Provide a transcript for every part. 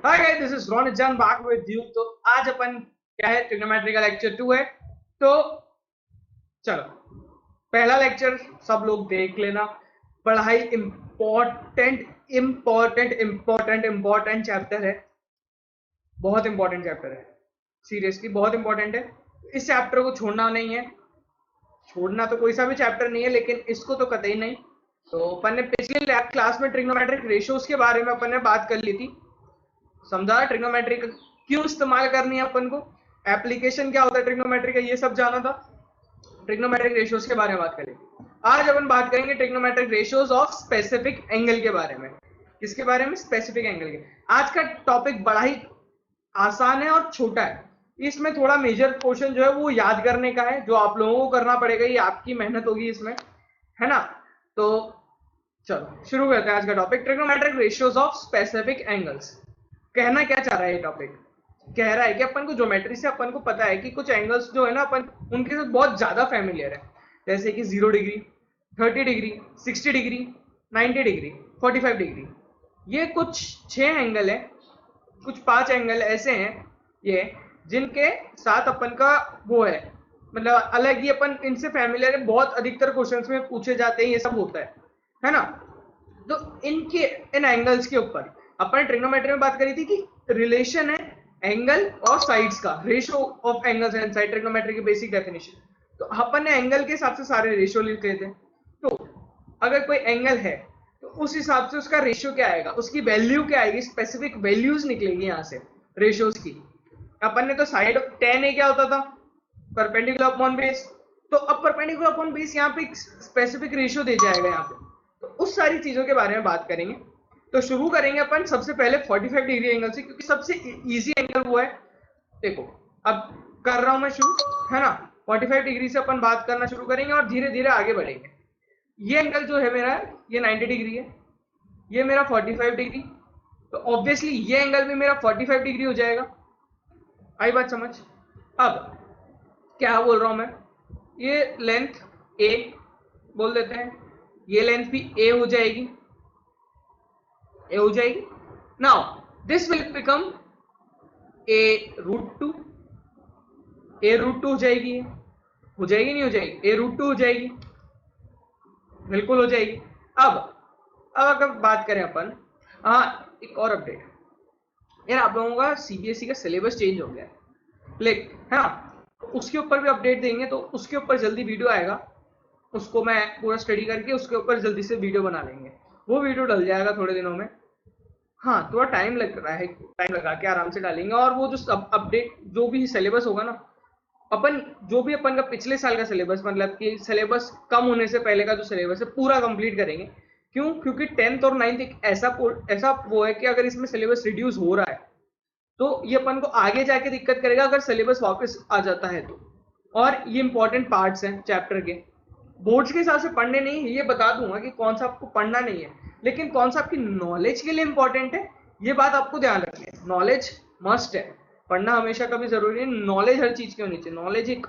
Hi guys, this is Ronit जान back with you. तो आज अपन क्या है, ट्रिग्नोमेट्री का लेक्चर 2 है। तो चलो, पहला लेक्चर सब लोग देख लेना। बड़ा ही important important important important chapter है, बहुत इंपॉर्टेंट चैप्टर है, सीरियसली बहुत इंपॉर्टेंट है। इस चैप्टर को छोड़ना नहीं है। छोड़ना तो कोई सा भी चैप्टर नहीं है, लेकिन इसको तो कतई नहीं। तो अपन ने पिछले क्लास में ट्रिग्नोमेट्रिक रेशियोज के बारे में अपन ने बात कर ली थी, समझा ट्रिग्नोमेट्री का क्यों इस्तेमाल करनी है अपन को, एप्लीकेशन क्या होता है ट्रिग्नोमेट्री का, ये सब जाना था। ट्रिग्नोमेट्रिक रेशियोज के बारे में बात करेंगे। आज अपन बात करेंगे trigonometric ratios of specific angle के बारे में। किसके बारे में? स्पेसिफिक एंगल के। आज का टॉपिक बड़ा ही आसान है और छोटा है। इसमें थोड़ा मेजर पोर्शन जो है वो याद करने का है, जो आप लोगों को करना पड़ेगा, ये आपकी मेहनत होगी इसमें, है ना। तो चलो शुरू करते हैं आज का topic, trigonometric ratios of specific angles. कहना क्या चाह रहा है ये टॉपिक? कह रहा है कि अपन को ज्योमेट्री से अपन को पता है कि कुछ एंगल्स जो है ना, अपन उनके साथ बहुत ज्यादा फैमिलियर है। जैसे कि 0 degree, 30 degree, 60 degree, 90 degree, 45 degree. ये कुछ 6 एंगल है, कुछ 5 एंगल ऐसे हैं ये, जिनके साथ अपन का वो है, मतलब अलग ही अपन इनसे फैमिलियर है। बहुत अधिकतर क्वेश्चंस में पूछे जाते हैं, ये सब होता है ना। तो इनके इन एंगल्स के ऊपर अपन ट्रिग्नोमेट्री में बात करी थी कि रिलेशन है एंगल और साइड्स का, ratio of angles and side, trigonometry की बेसिक डेफिनेशन। तो अपन ने एंगल के हिसाब से सारे रेशियो लिख लेते हैं। तो अगर कोई एंगल है तो उस हिसाब से उसका रेशियो क्या आएगा, उसकी वैल्यू क्या आएगी, स्पेसिफिक वैल्यूज निकलेगी यहाँ से रेशियोज की। अपन ने तो साइड tan क्या होता था, परपेंडिकुलर अपॉन बेस। तो अब परपेंडिकुलर अपॉन बेस यहाँ पे स्पेसिफिक रेशियो दे जाएगा यहाँ पे। तो उस सारी चीजों के बारे में बात करेंगे। तो शुरू करेंगे अपन सबसे पहले 45 डिग्री एंगल से, क्योंकि सबसे इजी एंगल वो है। देखो अब कर रहा हूं मैं शुरू, है ना। 45 डिग्री से अपन बात करना शुरू करेंगे और धीरे धीरे आगे बढ़ेंगे। ये एंगल जो है मेरा, ये 90 डिग्री है, ये मेरा 45 डिग्री। तो ऑब्वियसली ये एंगल भी मेरा 45 डिग्री हो जाएगा। आई बात समझ? अब क्या बोल रहा हूं मैं, ये लेंथ a बोल देते हैं, ये लेंथ भी a हो जाएगी, a हो जाएगी। Now this will become a√2, a√2 हो जाएगी, हो जाएगी नहीं हो जाएगी, a√2 हो जाएगी, बिल्कुल हो जाएगी। अब अगर बात करें अपन, हाँ एक और अपडेट यार, आप लोगों का सीबीएसई का सिलेबस चेंज हो गया है, लेकिन है ना, उसके ऊपर भी अपडेट देंगे। तो उसके ऊपर जल्दी वीडियो आएगा, उसको मैं पूरा स्टडी करके उसके ऊपर जल्दी से वीडियो बना लेंगे। वो वीडियो डल जाएगा थोड़े दिनों में। हाँ थोड़ा टाइम लग रहा है, टाइम लगा के आराम से डालेंगे। और वो जो सब अपडेट जो भी सिलेबस होगा ना, अपन जो भी अपन का पिछले साल का सिलेबस, मतलब कि सिलेबस कम होने से पहले का जो सिलेबस है पूरा कंप्लीट करेंगे। क्यों? क्योंकि 10th और 9th एक ऐसा वो है कि अगर इसमें सिलेबस रिड्यूस हो रहा है तो ये अपन को आगे जाके दिक्कत करेगा अगर सिलेबस वापस आ जाता है तो। और ये इंपॉर्टेंट पार्ट्स हैं चैप्टर के, बोर्ड्स के हिसाब से पढ़ने नहीं, ये बता दूंगा कि कौन सा आपको पढ़ना नहीं है, लेकिन कौन सा आपकी नॉलेज के लिए इंपॉर्टेंट है, ये बात आपको ध्यान रखनी है। नॉलेज मस्ट है, पढ़ना हमेशा कभी जरूरी है, नॉलेज हर चीज की होनी चाहिए, नॉलेज एक,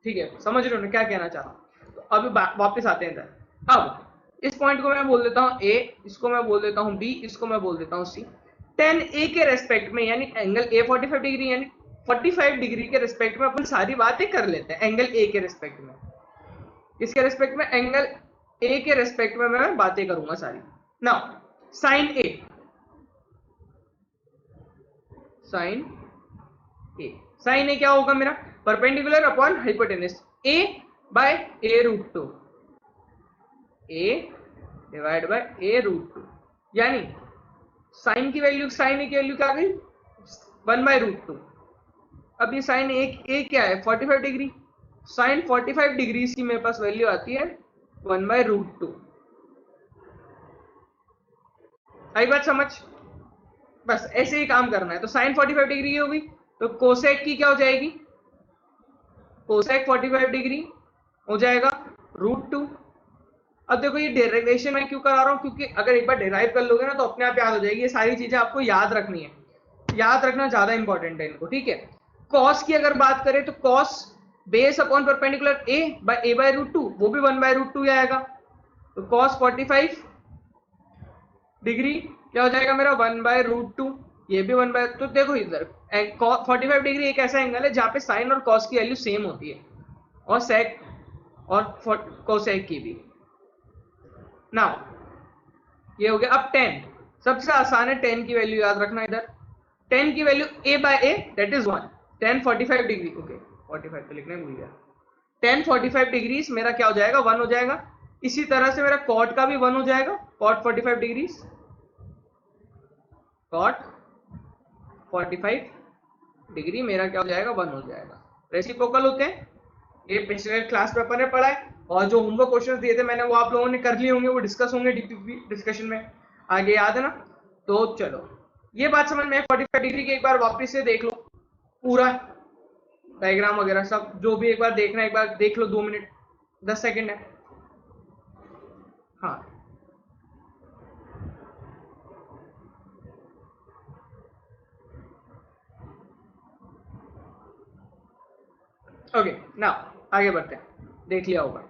ठीक है, समझ रहे हो ना क्या कहना चाह रहा हूँ। तो अभी वापस आते हैं। अब इस पॉइंट को मैं बोल देता हूँ ए, इसको मैं बोल देता हूँ बी, इसको मैं बोल देता हूँ सी। 10A के रेस्पेक्ट में, यानी एंगल A 45 डिग्री, यानी 45 डिग्री के रेस्पेक्ट में अपन सारी बातें कर लेते हैं। एंगल A के रेस्पेक्ट में, इसके रेस्पेक्ट में, एंगल A के रेस्पेक्ट में मैं बातें करूंगा सारी। Now sine A, sine A, sine A क्या होगा मेरा? Perpendicular upon hypotenuse, A by a√2, A divide by a√2, यानी साइन की वैल्यू, साइन A की वैल्यू क्या गई? 1/√2। अब ये साइन ए क्या है? 45 डिग्री। साइन 45 डिग्री की मेरे पास वैल्यू आती है 1/√2। आई बात समझ? बस ऐसे ही काम करना है। तो साइन 45 डिग्री की होगी, तो कोसेक की क्या हो जाएगी? कोसेक 45 डिग्री हो जाएगा √2। अब देखो ये डेरिवेशन मैं क्यों करा रहा हूं, क्योंकि अगर एक बार डेराइव कर लोगे ना तो अपने आप याद हो जाएगी। ये सारी चीजें आपको याद रखनी है, याद रखना ज्यादा इंपॉर्टेंट है इनको, ठीक है। कॉस की अगर बात करें तो cos base upon perpendicular a/√2, वो भी 1/√2 आएगा। तो कॉस 45 डिग्री क्या हो जाएगा मेरा? 1/√2। ये भी 1 बाय, तो देखो इधर 45 डिग्री एक ऐसा एंगल है जहाँ पे साइन और कॉस की वैल्यू सेम होती है, और सेक और कोसेक की भी। नाउ ये हो गया। अब 10 सबसे आसान है, 10 की वैल्यू याद रखना इधर। 10 की value a by a that is 1। 10 45 degree, okay 45 तो लिखने भूल गया। 10 45 डिग्री मेरा क्या हो जाएगा, 1 हो जाएगा। इसी तरह से मेरा कॉट का भी 1 हो जाएगा, कॉट 45 डिग्री, कॉट 45 डिग्री मेरा क्या हो जाएगा, 1 हो जाएगा। रेसिप्रोकल होते हैं, ये पिछले क्लास में अपन ने पढ़ा है, और जो होमवर्क क्वेश्चंस दिए थे मैंने वो आप लोगों ने कर लिए होंगे, वो डिस्कस होंगे डीपीपी डिस्कशन में आगे, याद है ना। तो चलो ये बात समझ में, 45 डिग्री की एक बार वापस से देख लो, पूरा डायग्राम वगैरह सब जो भी एक बार देखना, एक बार देख लो, 2 मिनट 10 सेकंड है। हाँ ओके नाउ आगे बढ़ते हैं, देख लिया होगा।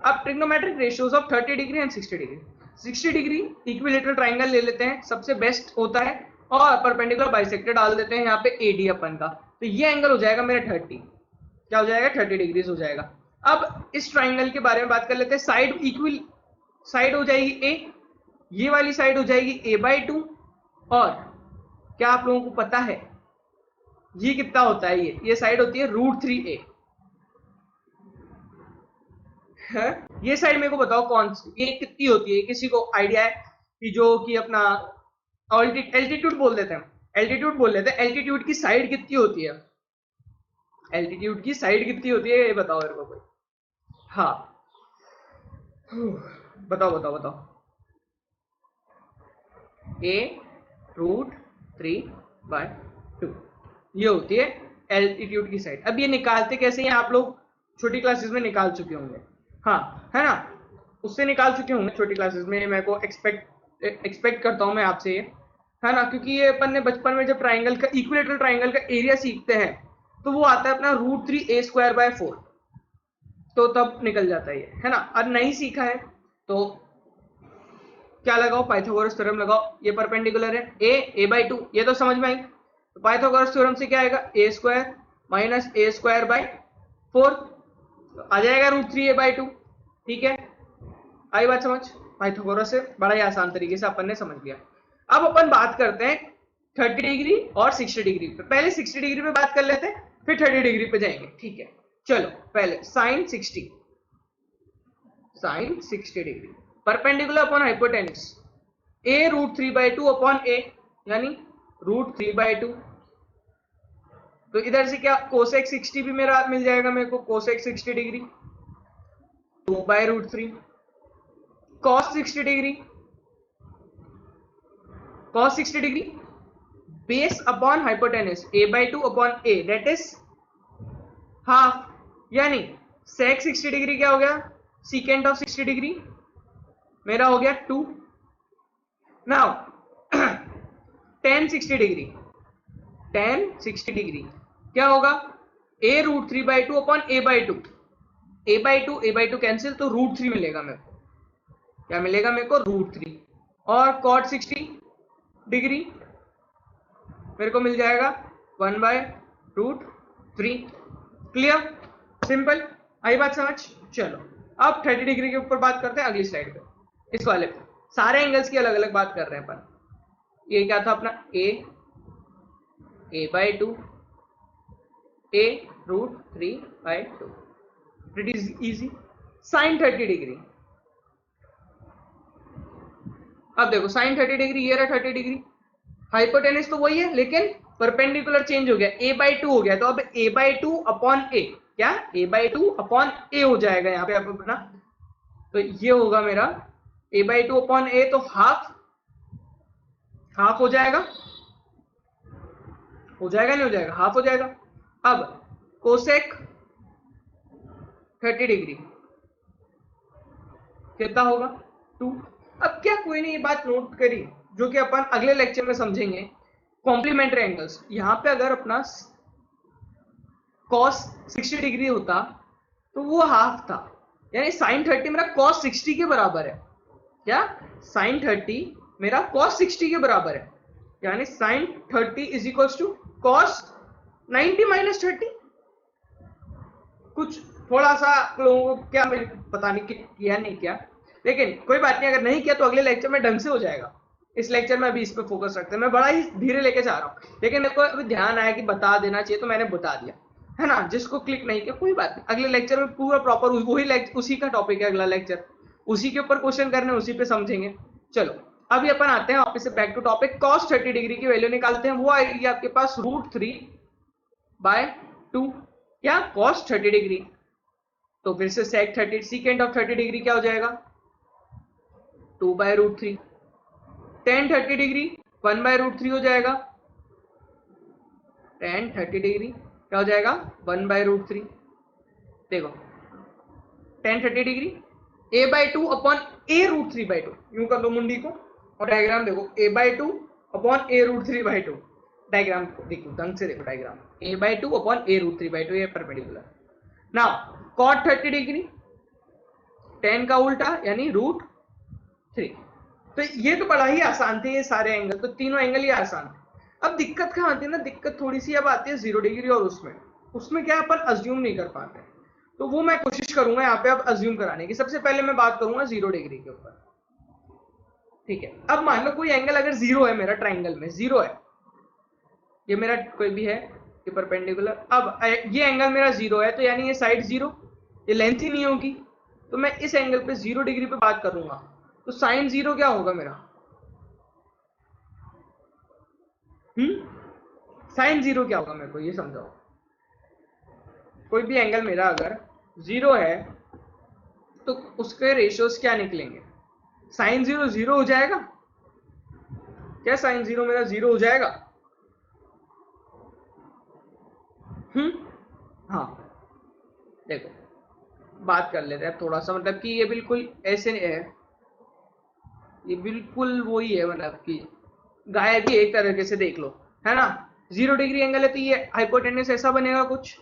अब trigonometric ratios of 30 degree and 60 degree. 60 degree equilateral triangle ले लेते हैं, सबसे बेस्ट होता है, और परपेंडिकुलर बाइसेक्टर डाल देते हैं यहाँ पे एडी अपन का, तो ये एंगल हो जाएगा मेरा 30, क्या हो जाएगा 30 डिग्री हो जाएगा। अब इस ट्राइंगल के बारे में बात कर लेते हैं। साइड इक्वल साइड हो जाएगी ए, ये वाली साइड हो जाएगी a/2, और क्या आप लोगों को पता है ये कितना होता है, ये साइड होती है √3a। ये साइड मेरे को बताओ कौन सी, ये कितनी होती है, किसी को आइडिया है कि जो कि अपना एल्टीट्यूड बोल देते हैं, एल्टीट्यूड बोल लेते हैं, एल्टीट्यूड की साइड कितनी होती है, एल्टीट्यूड की साइड कितनी होती है, ये बताओ मेरे को कोई। हाँ बताओ बताओ बताओ। a√3/2 ये होती है एल्टीट्यूड की साइड। अब ये निकालते कैसे हैं, आप लोग छोटी क्लासेस में निकाल चुके होंगे, हाँ है ना, उससे निकाल चुके होंगे छोटी क्लासेस में, मेरे को एक्सपेक्ट करता हूं मैं आपसे ये, है ना, क्योंकि ये अपन ने बचपन में जब ट्राइंगल का इक्विलेटरल ट्राइंगल का एरिया सीखते हैं तो वो आता है अपना √3a²/4, तो तब निकल जाता है ये, है ना। और नहीं सीखा है तो क्या लगाओ, पाइथागोरस थ्योरम लगाओ, ये परपेंडिकुलर है a/2, ये तो समझ में आई। तो पाइथागोरस थ्योरम से क्या आएगा, a² - a²/4 आ जाएगा √3a/2, ठीक है, आई बात समझ। पाइथागोरस से बड़ा ही आसान तरीके से अपन ने समझ लिया। अब अपन बात करते हैं 30 डिग्री और 60 डिग्री पे। पहले 60 डिग्री पे बात कर लेते हैं, फिर 30 डिग्री पे जाएंगे, ठीक है। चलो पहले sine 60 degree perpendicular upon hypotenuse, a√3/2 upon a, यानी √3/2। तो इधर से क्या कोसेक 60 भी मेरा मिल जाएगा मेरे को, cosec 60 degree 2/√3, cos 60 degree, cos 60 degree base upon hypotenuse a/2 upon a that is half, यानी सेक 60 डिग्री क्या हो गया, सीकेंट ऑफ 60 डिग्री मेरा हो गया 2। Now tan 60 degree, tan 60 degree क्या होगा, a√3/2 upon a/2, a/2 cancel, तो √3 मिलेगा मेरे को, क्या मिलेगा मेरे को, √3। और cot 60 डिग्री मेरे को मिल जाएगा 1/√3। क्लियर, सिंपल, आई बात समझ। चलो अब 30 डिग्री के ऊपर बात करते हैं अगली स्लाइड पे, इस वाले पे सारे एंगल्स की अलग अलग बात कर रहे हैं अपन। ये क्या था अपना a/2 a√3/2, pretty easy. Sign 30 degree, अब देखो साइन 30 डिग्री ये रहा 30 डिग्री, हाइपोटेन्यूज तो वही है लेकिन परपेंडिकुलर चेंज हो गया, a/2 हो गया, तो अब a/2 अपॉन a, क्या a/2 अपॉन a हो जाएगा यहाँ पे अपना, तो ये होगा मेरा a/2 अपॉन a, तो हाफ हो जाएगा, नहीं हो जाएगा, हाफ हो जाएगा। अब कोसेक 30 डिग्री कितना होगा, 2। अब क्या कोई ने ये बात नोट करी जो कि अपन अगले लेक्चर में समझेंगे, कॉम्प्लीमेंट्री एंगल्स। यहां पे अगर अपना cos 60 डिग्री होता तो वो हाफ था, यानी साइन 30 मेरा cos 60 के बराबर है, क्या साइन 30 मेरा cos 60 के बराबर है। यानी sine 30 is equals to cos 90 minus 30। कुछ थोड़ा सा लोगों को क्या मैंने पता नहीं किया नहीं किया, लेकिन कोई बात नहीं, अगर नहीं किया तो अगले लेक्चर में ढंग से हो जाएगा। इस लेक्चर में अभी इस पे फोकस रखते हैं, मैं बड़ा ही धीरे लेके जा रहा हूँ, लेकिन मेरे को अभी ध्यान आया कि बता देना चाहिए तो मैंने बता दिया, है ना। जिसको क्लिक नहीं किया कोई बात नहीं, अगले लेक्चर में पूरा प्रॉपर वही लेक्चर, उसी का टॉपिक है अगला लेक्चर, उसी के ऊपर क्वेश्चन करने, उसी पे समझेंगे। चलो अभी अपन आते हैं वापस से back to topic. Cos 30 degree की वैल्यू निकालते हैं, वो आएगी आपके पास √3/2 क्या कॉस 30 डिग्री। तो फिर से सेक 30 सेकेंड ऑफ 30 डिग्री क्या हो जाएगा 2/√3। tan 30 डिग्री 1/√3 हो जाएगा, tan 30 डिग्री क्या हो जाएगा 1/√3। देखो tan 30 degree a/2 upon a√3/2, यूं कर लो मुंडी को और डायग्राम देखो a/2 अपॉन a√3/2। डायग्राम देखो ढंग से देखो, डायग्राम a/2 अपॉन a√3/2 ये perpendicular. Now cot 30 degree tan का उल्टा यानी √3। तो ये तो बड़ा ही आसान थे ये सारे एंगल, तो तीनों एंगल ही आसान थे। अब दिक्कत कहाँ आती है ना, दिक्कत थोड़ी सी अब आती है 0 डिग्री और उसमें क्या अपन अज्यूम नहीं कर पाते, तो वो मैं कोशिश करूंगा यहाँ पे अब अज्यूम कराने की। सबसे पहले मैं बात करूंगा 0 डिग्री के ऊपर, ठीक है। अब मान लो कोई एंगल अगर 0 है, मेरा ट्राइंगल में 0 है, ये मेरा कोई भी है ये परपेंडिकुलर। अब ये एंगल मेरा 0 है, तो यानी ये साइड 0, ये लेंथ ही नहीं होगी, तो मैं इस एंगल पे 0 डिग्री पे बात करूंगा, तो साइन 0 क्या होगा मेरा साइन 0 क्या होगा मेरे को ये समझाओ। कोई भी एंगल मेरा अगर 0 है तो उसके रेशियोज क्या निकलेंगे, साइन 0 0 हो जाएगा क्या, साइन 0 मेरा 0 हो जाएगा। हाँ देखो बात कर लेते हैं थोड़ा सा, मतलब कि ये बिल्कुल ऐसे है, ये बिल्कुल वही है, मतलब कि गायब भी एक तरीके से देख लो, है ना। 0 डिग्री एंगल है तो ये हाइपोटेनस ऐसा बनेगा कुछ,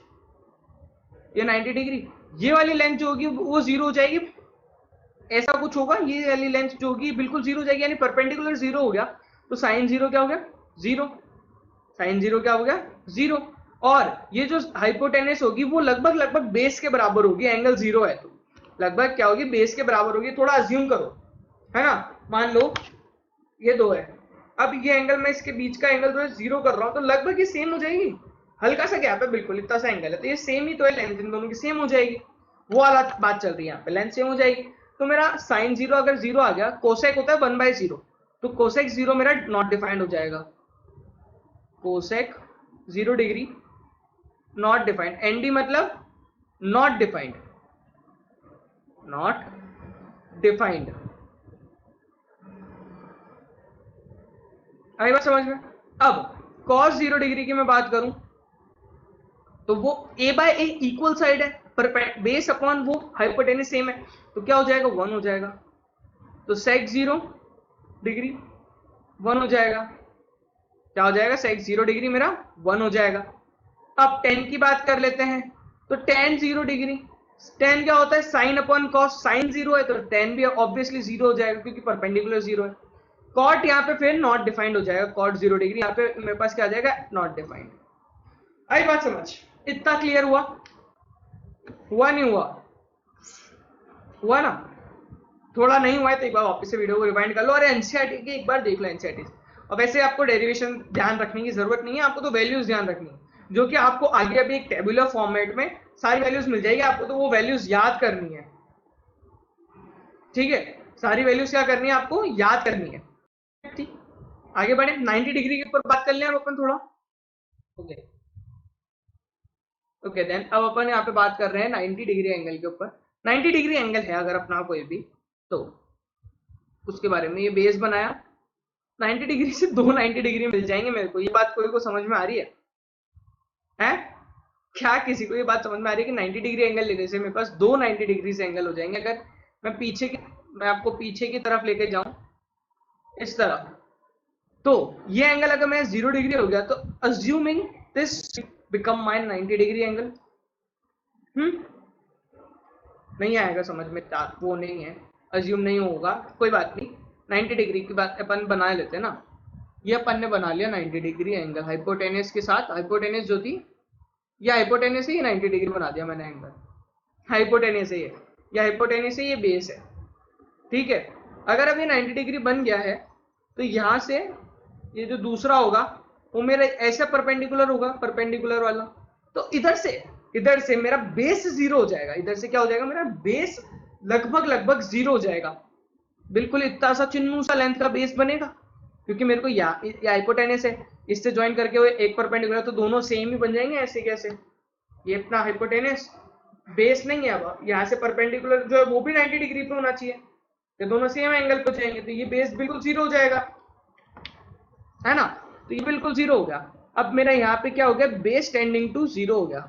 ये 90 डिग्री, ये वाली लेंथ जो होगी वो 0 हो जाएगी, ऐसा कुछ होगा। ये वाली लेंथ जो होगी बिल्कुल 0 हो जाएगी, यानी परपेंडिकुलर 0 हो गया, तो साइन 0 क्या हो गया 0, साइन 0 क्या हो गया 0। और ये जो हाइपोटेनस होगी वो लगभग लगभग बेस के बराबर होगी, एंगल 0 है तो लगभग क्या होगी बेस के बराबर होगी। थोड़ा अज्यूम करो, है ना। मान लो ये 2 है, अब ये एंगल मैं इसके बीच का एंगल जो है 0 कर रहा हूं, तो लगभग ये सेम हो जाएगी, हल्का सा गैप है बिल्कुल, इतना सा एंगल है, तो ये सेम ही तो है, लेंथ इन दोनों की सेम हो जाएगी, वो वाला बात चल रही है यहाँ पे, लेंथ सेम हो जाएगी। तो मेरा साइन 0 अगर 0 आ गया, कोसेक होता है 1/0, तो कोसेक 0 मेरा नॉट डिफाइंड हो जाएगा, cosec 0 degree not defined, ND मतलब नॉट डिफाइंड, नॉट डिफाइंड। आई बात समझ में। अब cos 0 डिग्री की मैं बात करूं तो वो a/a इक्वल साइड है, पर बेस अपॉन वो हाइपोटेनस सेम है, तो क्या हो जाएगा 1 हो जाएगा, तो sec 0 डिग्री 1 हो जाएगा, क्या हो जाएगा sec 0 डिग्री मेरा 1 हो जाएगा। अब tan की बात कर लेते हैं, तो tan 0 डिग्री, tan क्या होता है साइन अपॉन कॉस, साइन 0 है तो tan भी ऑब्वियसली 0 हो जाएगा क्योंकि परपेंडिकुलर 0 है। कॉट यहाँ पे फिर नॉट डिफाइंड हो जाएगा, कॉट 0 डिग्री यहाँ पे मेरे पास क्या आ जाएगा नॉट डिफाइंड। आई बात समझ, इतना क्लियर हुआ, हुआ नहीं हुआ, हुआ ना। थोड़ा नहीं हुआ है तो एक बार वापस से वीडियो को रिवाइंड कर लो और एनसीईआरटी की एक बार देख लो एनसीईआरटी। और वैसे आपको डेरिवेशन ध्यान रखने की जरूरत नहीं है, आपको तो वैल्यूज ध्यान रखनी है, जो कि आपको आगे अभी एक टेबुलर फॉर्मेट में सारी वैल्यूज मिल जाएगी, आपको तो वो वैल्यूज याद करनी है, ठीक है। सारी वैल्यूज क्या करनी है आपको याद करनी है, ठीक। आगे बढ़े 90 डिग्री के ऊपर बात कर लें अब अपन थोड़ा, ओके ओके देन अब अपन यहाँ पे बात कर रहे हैं 90 डिग्री एंगल के ऊपर। 90 डिग्री एंगल है अगर अपना कोई भी, तो उसके बारे में ये बेस बनाया, 90 डिग्री से दो 90 डिग्री मिल जाएंगे मेरे को, ये बात कोई को समझ में आ रही है हैं? क्या किसी को ये बात समझ में आ रही है कि 90 डिग्री एंगल लेने से मेरे पास दो 90 डिग्री से एंगल हो जाएंगे। अगर मैं आपको पीछे की तरफ लेके जाऊं इस तरफ, तो ये एंगल अगर मैं 0 डिग्री हो गया तो assuming this become my 90 degree angle. नहीं आएगा समझ में, वो नहीं है, अज्यूम नहीं होगा, कोई बात नहीं, 90 डिग्री की बात अपन बना लेते हैं ना। ये अपन ने बना लिया 90 डिग्री एंगल हाइपोटेनस के साथ। हाइपोटेनस जो थी, ये हाइपोटेनस है, ये 90 डिग्री बना दिया मैंने एंगल। हाइपोटेनस है ये, हाइपोटेनस है, ये बेस है, ठीक है। अगर अब ये 90 डिग्री बन गया है तो यहाँ से ये जो दूसरा होगा वो मेरा ऐसा परपेंडिकुलर होगा, परपेंडिकुलर वाला। तो इधर से मेरा बेस जीरो हो जाएगा। इधर से क्या हो जाएगा, मेरा बेस लगभग जीरो हो जाएगा। बिल्कुल इतना सा चिन्नू सा लेंथ का बेस बनेगा, क्योंकि मेरे को या हाइपोटेनस है, इससे ज्वाइन करके वो एक परपेंडिकुलर, तो दोनों सेम ही बन जाएंगे। ऐसे कैसे, ये अपना हाइपोटेनस बेस नहीं है, अब यहाँ से परपेंडिकुलर जो है वो भी 90 डिग्री पे होना चाहिए, ये दोनों सेम एंगल पे जाएंगे, तो ये बेस बिल्कुल जीरो हो जाएगा, है ना। तो ये बिल्कुल जीरो हो गया। अब मेरा यहाँ पे क्या हो गया, बेस टेंडिंग टू जीरो हो गया,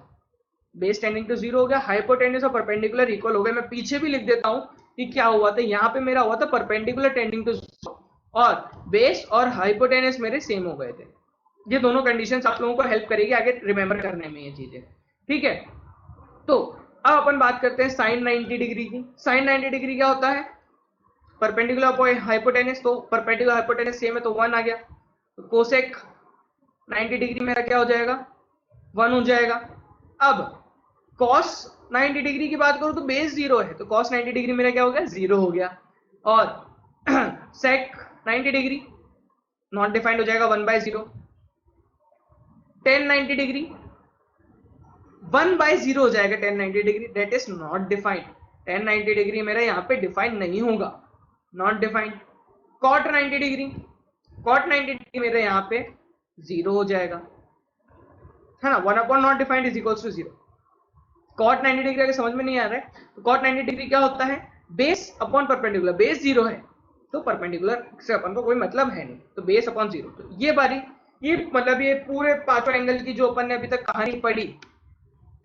बेस टेंडिंग टू जीरो हो गया। हाइपोटेनस और परपेंडिकुलर इक्वल हो गए। मैं पीछे भी लिख देता हूँ कि क्या हुआ था। यहाँ पे मेरा हुआ था परपेंडिकुलर टेंडिंग टू जीरो, और बेस और हाइपोटेनस मेरे सेम हो गए थे। ये दोनों कंडीशंस आप लोगों को हेल्प करेगी आगे रिमेंबर करने में ये चीजें, ठीक है। तो अब अपन बात करते हैं साइन 90 डिग्री की। साइन 90 डिग्री क्या होता है, परपेंडिकुलर हाइपोटेनस, तो परपेंडिकुलर हाइपोटेनस सेम है तो 1 आ गया। तो कोसेक 90 डिग्री मेरा क्या हो जाएगा, 1 हो जाएगा। अब कॉस 90 डिग्री की बात करूं तो बेस जीरो है, तो कॉस 90 डिग्री मेरा क्या हो गया, जीरो हो गया। और सेक 90 डिग्री नॉट डिफाइंड हो जाएगा, 1/0। टेन 90 डिग्री 1/0 हो जाएगा, 1090 degree that is not defined. 1090 degree मेरा यहाँ पे डिफाइंड नहीं होगा, not defined. Cot 90 degree, cot 90 degree मेरे यहाँ पे जीरो हो जाएगा, है ना। 1 not defined is equals to zero. Cot 90 degree अगर समझ में नहीं आ रहा है तो कॉट 90 डिग्री क्या होता है, base upon perpendicular. Base zero है तो परपेंडिकुलर से अपन को कोई मतलब है नहीं, तो बेस अपॉन जीरो। तो ये बारी, ये मतलब ये पूरे पांचों एंगल की जो अपन ने अभी तक कहानी पढ़ी,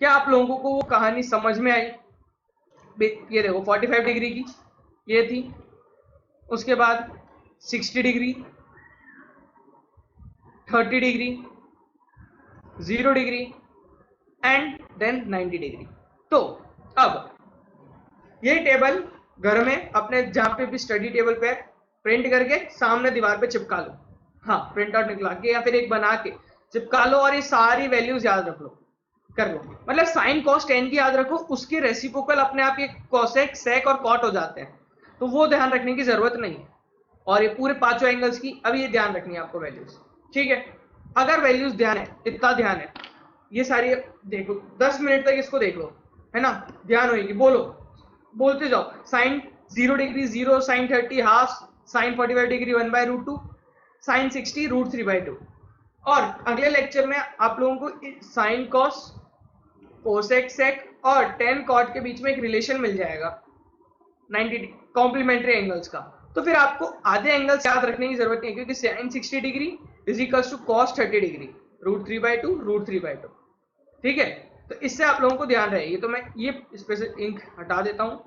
क्या आप लोगों को वो कहानी समझ में आई। ये देखो 45 डिग्री की ये थी, उसके बाद 60 degree, 30 degree, 0 degree and then 90 degree. तो अब ये टेबल घर में अपने जहां पे भी स्टडी टेबल पे प्रिंट करके सामने दीवार पे चिपका लो। हाँ, प्रिंट आउट निकला के या फिर एक बना के चिपका लो, और ये सारी वैल्यूज याद रख लो, कर लो। मतलब साइन कॉस टेन की याद रखो, उसके रेसिप्रोकल अपने आप ये कॉसेक सेक और कॉट हो जाते हैं, तो वो ध्यान रखने की जरूरत नहीं है। और ये पूरे पांचों एंगल्स की अब ये ध्यान रखनी है आपको वैल्यूज, ठीक है। अगर वैल्यूज ध्यान है, इतना ध्यान है, ये सारी देखो 10 मिनट तक इसको देख लो, है ना, ध्यान होगी, बोलो, बोलते जाओ। Sine 0 degree 0, sine 30 half, sine 45 degree 1/√2, sine 60 √3/2। और अगले लेक्चर में आप लोगों को साइन कॉस, कोसेक सेक और टेन कॉट के बीच में एक रिलेशन मिल जाएगा 90 कॉम्प्लीमेंट्री एंगल्स का। तो फिर आपको आधे एंगल्स याद रखने की जरूरत नहीं है, क्योंकि sine 60 degree is equals to cos 30 degree √3/2 √3/2, ठीक है। तो इससे आप लोगों को ध्यान रहे। ये तो मैं ये स्पेशल इंक हटा देता हूँ,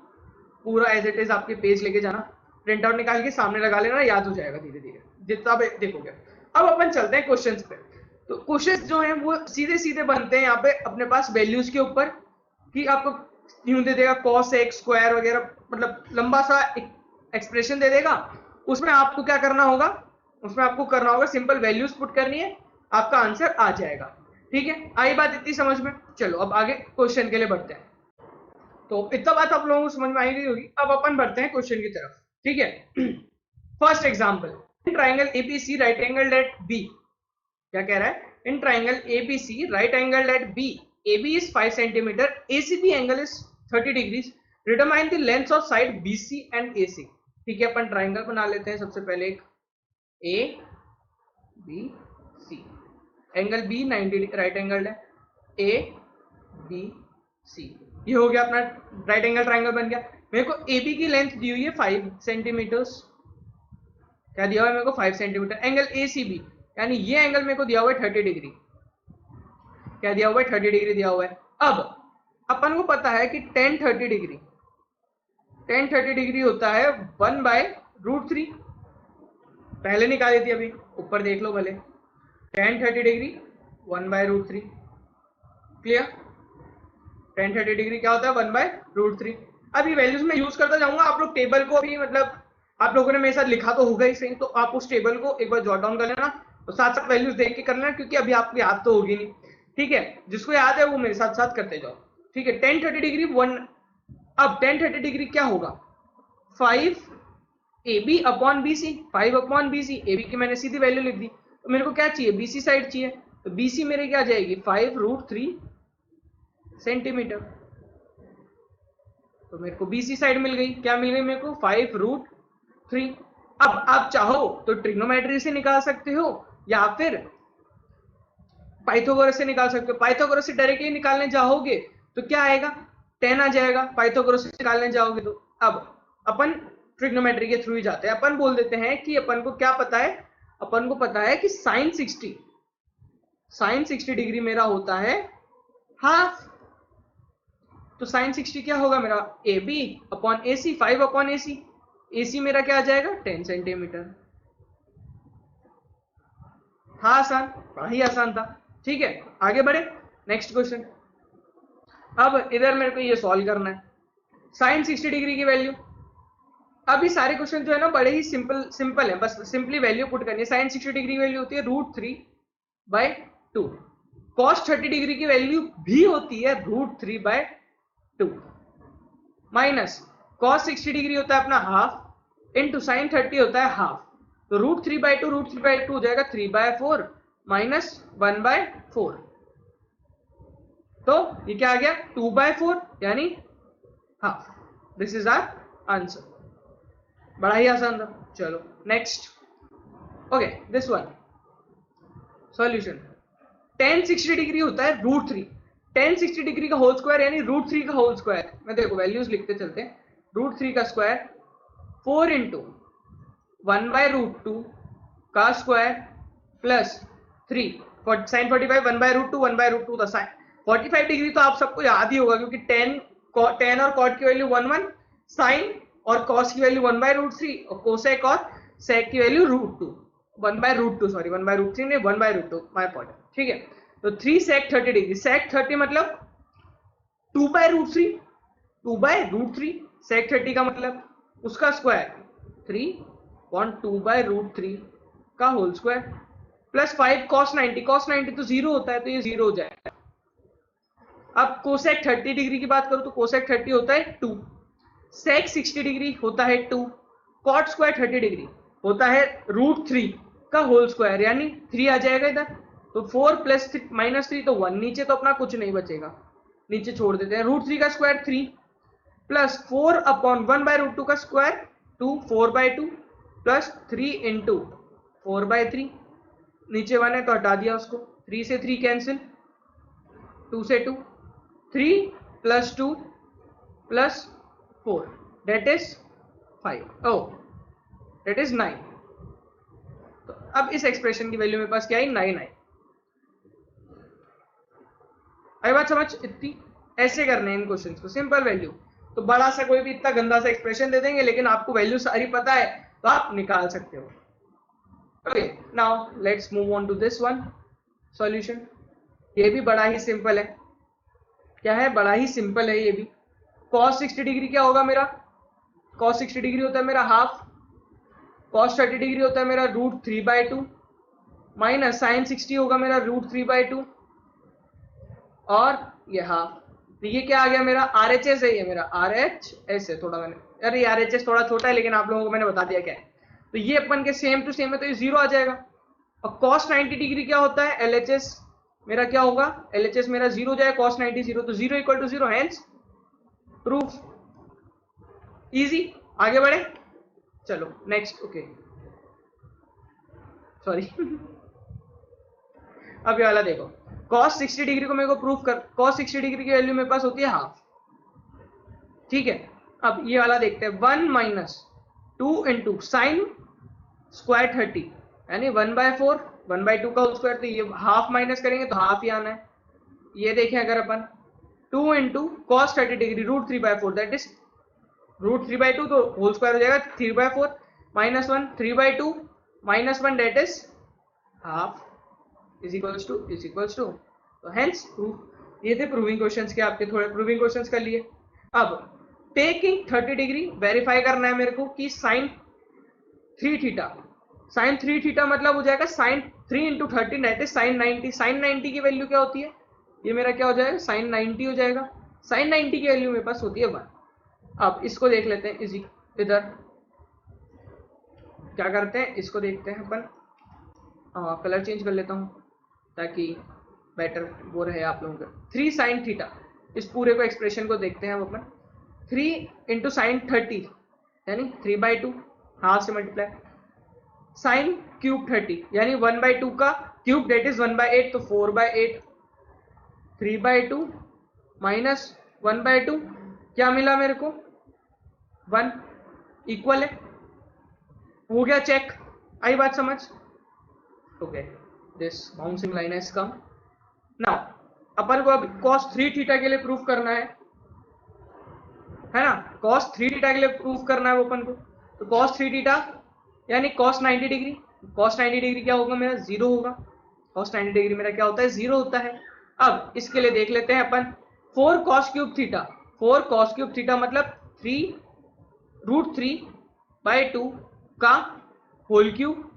पूरा एज इट इज आपके पेज लेके जाना, प्रिंट आउट निकाल के सामने लगा लेना, याद हो जाएगा धीरे धीरे जितना भी देखोगे। अब अपन चलते हैं क्वेश्चंस पे। तो क्वेश्चंस जो हैं वो सीधे सीधे बनते हैं यहाँ पे अपने पास वैल्यूज के ऊपर, कि आपको यूं दे देगा cos x स्क्वायर वगैरह, मतलब लंबा सा एक्सप्रेशन दे देगा। उसमें आपको क्या करना होगा, उसमें आपको करना होगा सिंपल वैल्यूज पुट करनी है, आपका आंसर आ जाएगा, ठीक है। आई बात इतनी समझ में। चलो अब आगे क्वेश्चन के लिए बढ़ते हैं। तो इतना बात आप लोगों को समझ में आई गई होगी। अब अपन बढ़ते हैं क्वेश्चन की तरफ, ठीक है। First example, in triangle ABC right angled at B. क्या कह रहा है, in triangle ABC right angled at B, AB is 5 centimeter, ACB angle is 30 degrees. Determine the lengths of side BC and AC. ठीक है, अपन triangle बना लेते हैं सबसे पहले एक ABC, angle B 90 right angle है, ABC, ये हो गया अपना राइट एंगल ट्राइंगल बन गया। मेरे को AB की लेंथ दी हुई है 5 सेंटीमीटर्स, क्या दिया हुआ है मेरे को 5 सेंटीमीटर। एंगल ACB यानी ये एंगल मेरे को दिया हुआ है 30 डिग्री, क्या दिया हुआ है 30 डिग्री दिया हुआ है। अब अपन को पता है कि 10-30 डिग्री होता है 1/√3, पहले निकाली थी, अभी ऊपर देख लो भले, 10-30 डिग्री 1/√3, क्लियर। 10-30 डिग्री क्या होता है 1/√3। अभी वैल्यूज में यूज करता जाऊंगा, आप लोग टेबल को भी मतलब आप लोगों ने मेरे साथ लिखा तो होगा ही सही, तो आप उस टेबल को एक बार जॉट डाउन कर लेना और साथ साथ वैल्यूज देख के कर लेना, क्योंकि अभी आपको याद तो होगी नहीं। ठीक है, जिसको याद है वो मेरे साथ साथ करते जाओ। ठीक है, 10 30 डिग्री 1, अब 10 30 डिग्री क्या होगा, 5 AB upon BC, 5 upon BC, AB की मैंने सीधी वैल्यू लिख दी, तो मेरे को क्या चाहिए, BC साइड चाहिए, तो BC मेरे क्या जाएगी 5√3 सेंटीमीटर, तो मेरे को BC साइड मिल गई, क्या मिल गई मेरे को 5√3। अब आप चाहो तो ट्रिग्नोमेट्री से निकाल सकते हो या फिर पाइथागोरस से निकाल सकते हो। पाइथागोरस से डायरेक्टली निकालने जाओगे तो क्या आएगा, 10 आ जाएगा, पाइथागोरस से निकालने जाओगे तो। अब अपन ट्रिग्नोमेट्री के थ्रू ही जाते हैं, अपन बोल देते हैं कि अपन को क्या पता है, अपन को पता है कि साइन 60 डिग्री मेरा होता है हाफ, तो साइन 60 क्या होगा मेरा, AB upon AC, 5 upon AC, AC मेरा क्या आ जाएगा 10 सेंटीमीटर। था आसान, बड़ा ही आसान था। ठीक है, आगे बढ़े, नेक्स्ट क्वेश्चन। अब इधर मेरे को ये सॉल्व करना है साइन 60 डिग्री की वैल्यू। अभी सारे क्वेश्चन जो है ना बड़े ही सिंपल है, बस सिंपली वैल्यू पुट करनी है। साइन 60 डिग्री की वैल्यू होती है √3/2। कॉस 30 डिग्री की वैल्यू भी होती है √3/2 माइनस कॉस 60 डिग्री होता है अपना हाफ इंटू साइन 30 होता है हाफ, तो √3/2 हो जाएगा 3/4 माइनस 1/4, तो ये क्या आ गया 2/4 यानी half. This is our answer, बड़ा ही आसान था। चलो next, okay this one solution. tan 60 degree होता है √3, tan 60 डिग्री का होल स्क्वायर यानी √3 का होल स्क्वायर, मैं देखो वैल्यूज लिखते चलते हैं, √3 का स्क्वायर 4 इंटू 1/√2 का स्क्वायर प्लस 3, साइन 45 1/√2 1/√2 था। साइन 45 डिग्री तो आप सबको याद ही होगा, क्योंकि tan और cot की वैल्यू 1 1, साइन और cos की वैल्यू 1/√3 और कोसेक और सेक की वैल्यू √2 1/√2, सॉरी 1/√3 नहीं 1/√2, माय पॉइंट। ठीक है, तो 3 sec 30 डिग्री, sec 30 मतलब 2/√3, 2/√3 sec 30 का मतलब उसका स्क्वायर 3/2/√3 का होल स्क्वायर प्लस 5 cos 90 तो 0 होता है, तो ये 0 हो जाएगा। अब कोसेक 30 डिग्री की बात करूं तो कोसेक 30 होता है 2, सेक 60 डिग्री होता है 2, कॉट स्क्वायर 30 डिग्री होता है √3 का होल स्क्वायर यानी 3 आ जाएगा इधर, तो 4 प्लस -3 तो 1, नीचे तो अपना कुछ नहीं बचेगा, नीचे छोड़ देते हैं। √3 का स्क्वायर 3 प्लस 4 अपॉन 1/√2 का स्क्वायर 2, 4/2 प्लस 3 इंटू 4/3, नीचे 1 है तो हटा दिया उसको, 3 से 3 कैंसिल, 2 से 2, 3 plus 2 plus 4 that is 5, oh that is 9। तो अब इस एक्सप्रेशन की वैल्यू मेरे पास क्या आई 9 आई। आई बात समझ, इतनी ऐसे करने हैं इन क्वेश्चंस को, सिंपल वैल्यू। तो बड़ा सा कोई भी इतना गंदा सा एक्सप्रेशन दे देंगे, लेकिन आपको वैल्यू सारी पता है तो आप निकाल सकते हो। Okay now let's move on to this one solution. ये भी बड़ा ही सिंपल है, क्या है, बड़ा ही सिंपल है ये भी। cos 60 डिग्री क्या होगा मेरा, cos 60 डिग्री होता है मेरा हाफ, cos 30 डिग्री होता है मेरा √3/2 माइनस साइन 60 होगा मेरा √3/2 और ये हाफ, तो ये क्या आ गया मेरा RHS है, ये मेरा RHS है, थोड़ा मैंने, अरे RHS थोड़ा छोटा है लेकिन आप लोगों को मैंने बता दिया क्या है, तो ये अपन के सेम टू सेम है, तो ये 0 आ जाएगा। और cos 90 डिग्री क्या होता है, LHS मेरा क्या होगा, LHS मेरा 0 हो जाएगा, cos 90 0, तो 0 = 0, हेंस प्रूफ इजी। आगे बढ़े, चलो नेक्स्ट, ओके सॉरी अब ये वाला देखो, cos 60 डिग्री को मेरे को प्रूफ कर, cos 60 डिग्री की वैल्यू मेरे पास होती है हाफ। ठीक है, अब ये वाला देखते हैं, 1 माइनस 2 इंटू साइन स्क्वायर 30 यानी 1/4, 1/2 का होल स्क्वायर, तो ये हाफ माइनस करेंगे तो हाफ ही आना है। ये देखें अगर अपन 2 into cos 30 degree √3/4 that is √3/2, तो होल स्क्वायर हो जाएगा 3/4 minus 1 3/2 minus 1 that is half is equals to, तो हेंस प्रूफ। ये थे प्रूविंग क्वेश्चंस के, आपके थोड़े प्रूविंग क्वेश्चंस कर लिए। अब टेकिंग 30 डिग्री वेरीफाई करना है मेरे को कि साइन 3 थीटा, साइन 3 थीटा मतलब हो जाएगा sine 3 into 30 that is sine 90। Sine 90 की वैल्यू क्या होती है, ये मेरा क्या हो जाएगा साइन 90 हो जाएगा। साइन 90 की वैल्यू मेरे पास होती है 1। अब इसको देख लेते हैं, इजी इधर क्या करते हैं, इसको देखते हैं अपन, कलर चेंज कर लेता हूँ ताकि बेटर वो रहे आप लोगों का। 3 साइन थीटा, इस पूरे को एक्सप्रेशन को देखते हैं अब अपन। 3 इंटू साइन 30 यानी 3/2, हाफ से मल्टीप्लाई, साइन क्यूब 30 यानी 1/2 का क्यूब डेट इज 1/8, तो 4/8, 3/2 माइनस 1/2 क्या मिला मेरे को 1, इक्वल है, हो गया चेक, आई बात समझ। Okay, this bouncing line has come. Now अपन को अब cos 3 थीटा के लिए प्रूफ करना है ना, cos 3 थीटा के लिए प्रूफ करना है वो अपन को। तो cos 3 थीटा यानी cos 90 डिग्री, cos 90 डिग्री क्या होगा मेरा 0 होगा, cos 90 डिग्री मेरा क्या होता है 0 होता है। अब इसके लिए देख लेते हैं अपन 4 cos cube theta, 4 cos cube theta मतलब 3√3/2 का whole cube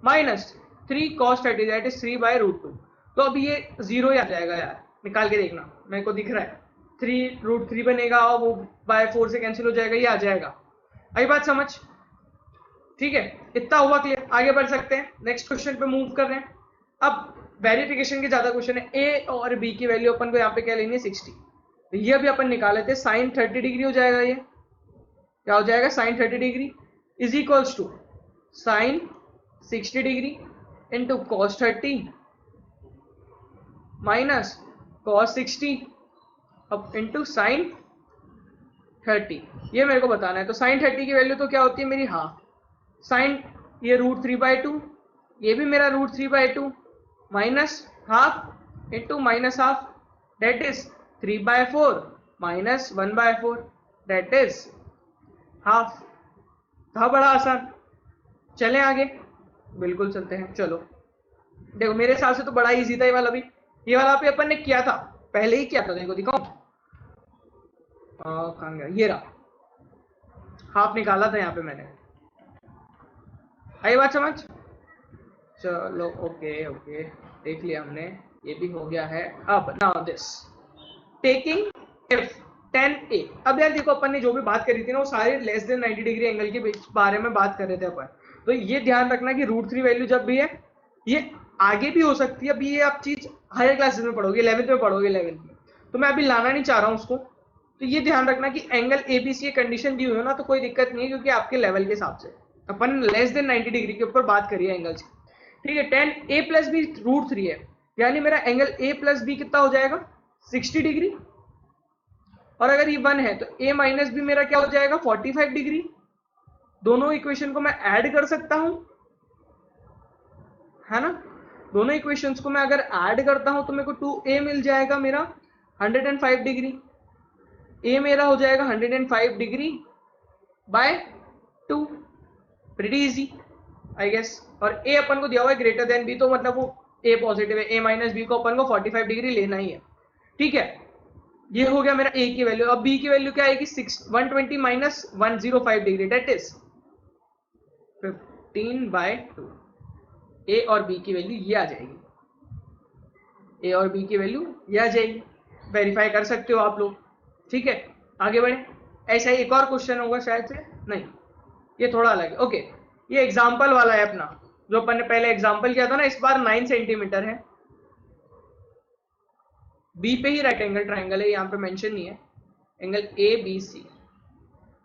minus 3 cos 30 that is 3/√2। तो अब ये 0 ही आ जाएगा यार, निकाल के देखना, मेरे को दिख रहा है 3√3 बनेगा और वो बाय 4 से कैंसिल हो जाएगा, ये आ जाएगा, आई बात समझ। ठीक है, इतना हुआ क्लियर, आगे बढ़ सकते हैं, नेक्स्ट क्वेश्चन पे मूव कर रहे हैं। अब वेरिफिकेशन के ज्यादा क्वेश्चन है, ए और बी की वैल्यू अपन को यहाँ पे क्या लेनी है 60, तो ये भी अपन निकाल लेते हैं, साइन 30 डिग्री हो जाएगा, ये क्या हो जाएगा sine 30 degree is equals to sine 60 degree into cos 30 minus cos 60 अब इंटू साइन 30, ये मेरे को बताना है। तो साइन 30 की वैल्यू तो क्या होती है मेरी हाफ, साइन ये √3/2, ये भी मेरा √3/2 minus half into minus half that is 3/4 minus 1/4 that is half. था बड़ा आसान, चलें आगे, बिल्कुल चलते हैं। चलो देखो मेरे हिसाब से तो बड़ा इजी था ये वाला भी, ये वाला भी अपन ने किया था, पहले ही किया था, देखो दिखाओ कहाँ गया, ये रहा, हाफ निकाला था यहाँ पे मैंने, आई बात समझ। चलो ओके ओके, देख लिया हमने, ये भी हो गया है। अब now this taking if 10a, अब यार देखो अपन ने जो भी बात करी थी ना वो सारे लेस देन 90 डिग्री एंगल के बारे में बात कर रहे थे अपन, तो ये ध्यान रखना कि √3 वैल्यू जब भी है ये आगे भी हो सकती है, अभी ये आप चीज हायर क्लासेस में पढ़ोगे, 11th में पढ़ोगे, 11th में, तो मैं अभी लाना नहीं चाह रहा हूँ उसको। तो ये ध्यान रखना कि एंगल एबीसी कंडीशन दी हुई हो ना तो कोई दिक्कत नहीं है, क्योंकि आपके लेवल के हिसाब से अपन लेस देन 90 डिग्री के ऊपर बात करिए एंगल से, ठीक है। 10a प्लस बी √3 है, यानी मेरा एंगल a प्लस बी कितना हो जाएगा 60 डिग्री, और अगर ये 1 है तो a माइनस बी मेरा क्या हो जाएगा 45 डिग्री। दोनों इक्वेशन को मैं ऐड कर सकता हूं, है ना, दोनों इक्वेशंस को मैं अगर ऐड करता हूं तो मेरे को 2a मिल जाएगा मेरा 105 डिग्री, a मेरा हो जाएगा 105 degree by 2, pretty easy I guess. और a अपन को दिया हुआ है ग्रेटर देन b, तो मतलब वो a पॉजिटिव है, a माइनस बी को अपन को 45 डिग्री लेना ही है, ठीक है। ये हो गया मेरा a की वैल्यू। अब b की वैल्यू क्या आएगी 120 minus 105 degree date is 15/2, a और b की वैल्यू ये आ जाएगी, a और b की वैल्यू ये आ जाएगी, वेरीफाई कर सकते हो आप लोग, ठीक है। आगे बढ़े, ऐसा ही एक और क्वेश्चन होगा शायद से, नहीं ये थोड़ा अलग है, ओके। ये एग्जाम्पल वाला है अपना, जो अपन ने पहले एग्जाम्पल किया था ना, इस बार 9 सेंटीमीटर है, बी पे ही राइट एंगल ट्राइंगल है, यहाँ पे मेंशन नहीं है, angle A B C,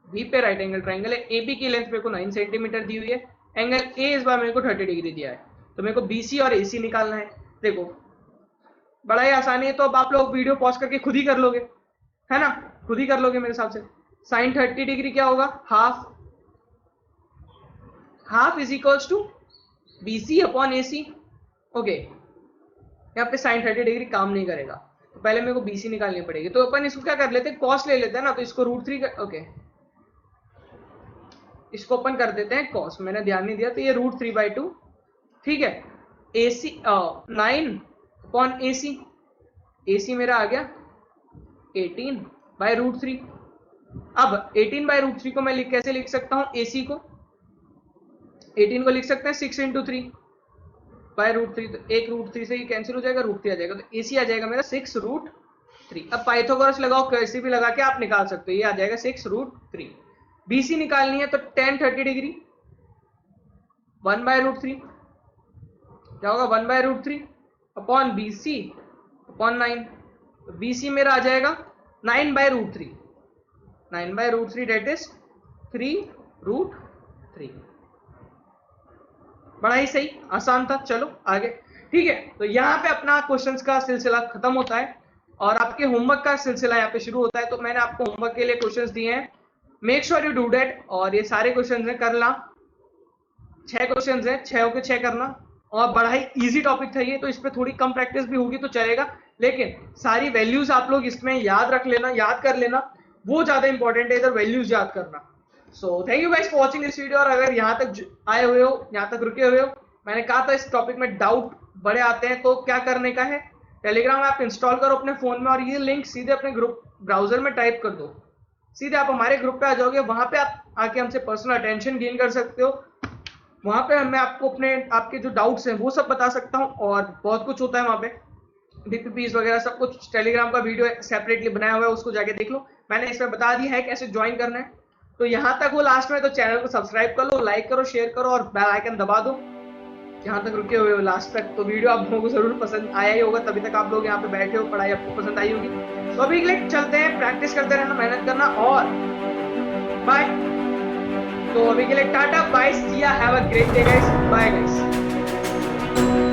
B पे राइट एंगल ट्राइंगल है, ए बी की लेंथ मेरे को 9 सेंटीमीटर दी हुई है, एंगल ए इस बार मेरे को 30 डिग्री दिया है, तो मेरे को बी सी और ए सी निकालना है। देखो बड़ा ही आसानी है, तो अब आप लोग वीडियो पॉज करके खुद ही कर लोगे, है ना, खुद ही कर लोगे मेरे हिसाब से। साइन 30 डिग्री क्या होगा half, half is equals to BC upon AC, okay. यहाँ पे साइन 30 डिग्री काम नहीं करेगा, तो पहले मेरे को BC निकालनी पड़ेगी, तो अपन इसको क्या कर लेते हैं कॉस ले लेते हैं ना, तो इसको √3 ओके, इसको अपन कर देते हैं कॉस, मैंने ध्यान नहीं दिया, तो ये √3/2, ठीक है। AC 9 अपॉन AC मेरा आ गया 18/√3। अब 18/√3 को मैं कैसे लिख सकता हूँ AC को, 18 को लिख सकते हैं 6 इंटू 3 बाय रूट 3, तो एक रूट 3 से ही कैंसिल हो जाएगा, रूट 3 आ जाएगा, तो AC आ जाएगा मेरा 6 रूट 3। अब पाइथागोरस लगाओ, कैसे भी लगा के आप निकाल सकते हो, ये आ जाएगा 6 रूट 3। BC निकालनी है तो tan 30 डिग्री 1 बाय रूट 3, क्या होगा 1 by root 3 upon BC upon 9, तो BC मेरा आ जाएगा 9 by root 3, 9 by root 3 that is 3 root 3। बड़ा ही सही, आसान था। चलो आगे, ठीक है। तो यहाँ पे अपना क्वेश्चंस का सिलसिला खत्म होता है और आपके होमवर्क का सिलसिला यहाँ पे शुरू होता है। तो मैंने आपको होमवर्क के लिए क्वेश्चंस दिए हैं, make sure you do that. और ये सारे क्वेश्चंस हैं, करना 6 क्वेश्चंस हैं, 6 के 6 करना। और बड़ा ही इजी टॉपिक था ये, तो इस पे थोड़ी कम प्रैक्टिस भी होगी तो चलेगा, लेकिन सारी वैल्यूज आप लोग इसमें याद रख लेना, याद कर लेना, वो ज्यादा इंपॉर्टेंट है, इधर वैल्यूज याद करना। So thank you guys for watching this video. और अगर यहाँ तक आए हुए हो, यहाँ तक रुके हुए हो, मैंने कहा था इस टॉपिक में डाउट बड़े आते हैं, तो क्या करने का है, टेलीग्राम ऐप इंस्टॉल करो अपने फोन में और ये लिंक सीधे अपने ग्रुप ब्राउजर में टाइप कर दो, सीधे आप हमारे ग्रुप पे आ जाओगे। वहां पे आप आके हमसे पर्सनल अटेंशन गेन कर सकते हो। वहां पे मैं आपको अपने आपके जो डाउट्स हैं वो सब बता सकता हूँ, और बहुत कुछ होता है वहां पे, DPPs वगैरह सब कुछ। टेलीग्राम का वीडियो सेपरेटली बनाया हुआ है, उसको जाके देख लो, मैंने इसमें बता दिया है कैसे ज्वाइन करना है। तो यहाँ तक वो लास्ट में, तो चैनल को सब्सक्राइब कर लो, लाइक करो, शेयर करो और बेल आइकन दबा दो। यहाँ तक रुके हुए हो लास्ट तक, तो वीडियो आप लोगों को जरूर पसंद आया ही होगा, तभी तक आप लोग यहाँ पे बैठे हो, पढ़ाई आपको पसंद आई होगी। तो अभी के लिए चलते हैं, प्रैक्टिस करते रहना, मेहनत करना, और बाय। तो अभी के लिए Tata, bye, see ya, have a great day guys, bye guys.